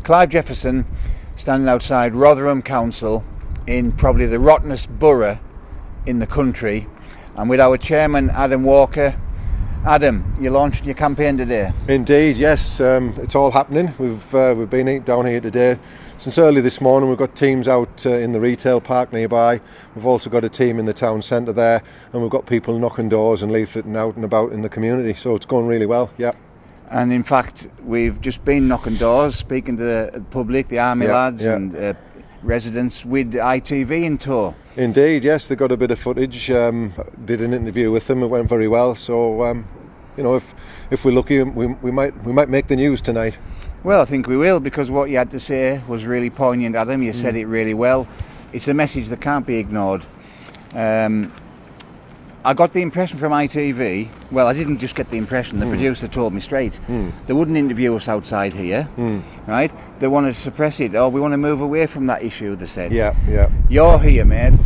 Clive Jefferson, standing outside Rotherham Council in probably the rottenest borough in the country, and with our chairman Adam Walker. Adam, you launched your campaign today. Indeed, yes. It's all happening. We've been down here today since early this morning. We've got teams out in the retail park nearby. We've also got a team in the town centre there, and we've got people knocking doors and leafleting out and about in the community. So it's going really well. Yeah. And in fact, we've just been knocking doors, speaking to the public, the army lads and residents with ITV in tow. Indeed, yes. They got a bit of footage. Did an interview with them. It went very well. So, if we're lucky, we might make the news tonight. Well, I think we will, because what you had to say was really poignant, Adam. You said it really well. It's a message that can't be ignored. I got the impression from ITV, well, I didn't just get the impression, the producer told me straight. They wouldn't interview us outside here, right? They wanted to suppress it. Oh, we want to move away from that issue, they said. Yeah. You're here, mate,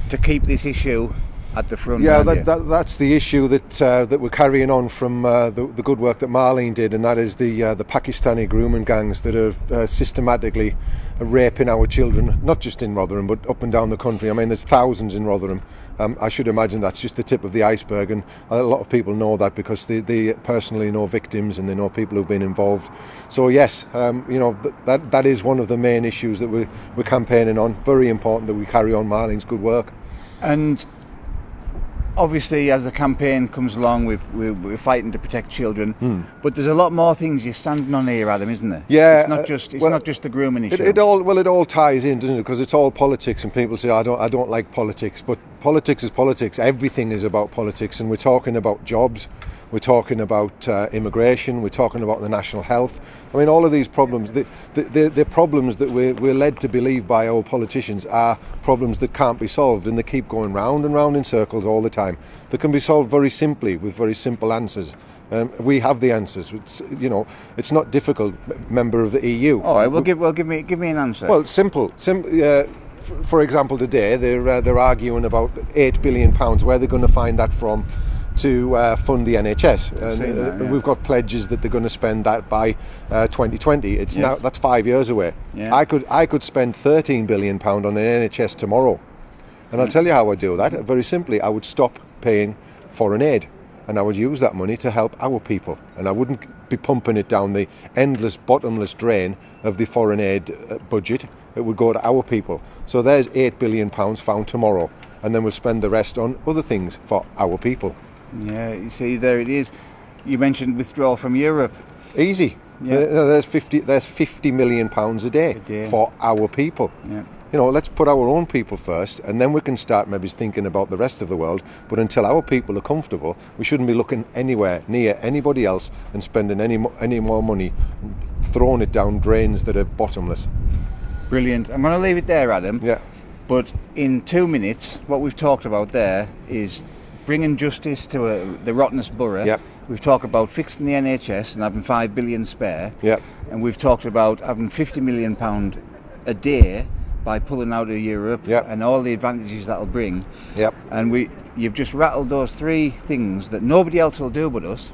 to keep this issue at the front. Yeah, that's the issue that we're carrying on from the good work that Marlene did, and that is the Pakistani grooming gangs that are systematically raping our children, not just in Rotherham but up and down the country. I mean, there's thousands in Rotherham. I should imagine that's just the tip of the iceberg, and a lot of people know that because they personally know victims and they know people who've been involved. So yes, that is one of the main issues that we're campaigning on. Very important that we carry on Marlene's good work. And obviously, as the campaign comes along, we're fighting to protect children. But there's a lot more things you're standing on here, Adam, isn't there? Yeah. It's not just the grooming issue. It all ties in, doesn't it? Because it's all politics, and people say, I don't like politics. But politics is politics. Everything is about politics, and we're talking about jobs. We're talking about immigration. We're talking about the national health. I mean, all of these problems, the problems that we're led to believe by our politicians are problems that can't be solved, and they keep going round and round in circles all the time. They can be solved very simply with very simple answers. We have the answers. It's not difficult. Member of the EU. All right. Give me an answer. Well, simple. For example, today they're arguing about £8 billion. Where they're going to find that from to fund the NHS. We've got pledges that they're going to spend that by 2020. Now that's 5 years away. Yeah. I could spend £13 billion on the NHS tomorrow, and I'll tell you how I do that. Very simply, I would stop paying foreign aid, and I would use that money to help our people, and I wouldn't be pumping it down the endless, bottomless drain of the foreign aid budget. It would go to our people. So there's £8 billion found tomorrow, and then we'll spend the rest on other things for our people. Yeah, you see, there it is. You mentioned withdrawal from Europe. Easy. Yeah. There's 50 million pounds a day for our people. Yeah. Let's put our own people first, and then we can start maybe thinking about the rest of the world. But until our people are comfortable, we shouldn't be looking anywhere near anybody else and spending any more money, throwing it down drains that are bottomless. Brilliant. I'm going to leave it there, Adam. Yeah. But in 2 minutes, what we've talked about there is bringing justice to the rottenest borough. Yep. We've talked about fixing the NHS and having £5 billion spare. Yep. And we've talked about having £50 million a day by pulling out of Europe. Yep. And all the advantages that'll bring. Yep. And you've just rattled those three things that nobody else will do but us,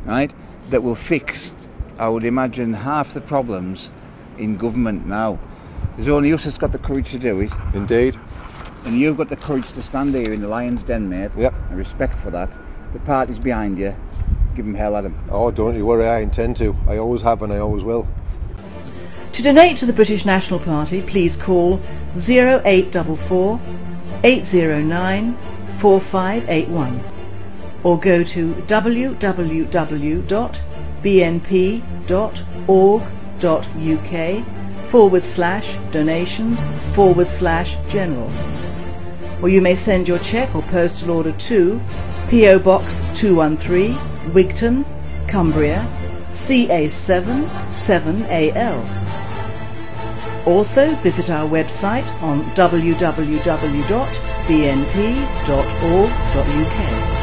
right? That will fix, I would imagine, half the problems in government now. There's only us that's got the courage to do it. Indeed. And you've got the courage to stand here in the lion's den, mate. Yep. And respect for that. The party's behind you. Give them hell, Adam. Oh, don't you worry, I intend to. I always have and I always will. To donate to the British National Party, please call 0844 809 4581 or go to www.bnp.org.uk/donations/general. Or you may send your cheque or postal order to PO Box 213, Wigton, Cumbria, CA7 7AL. Also visit our website on www.bnp.org.uk.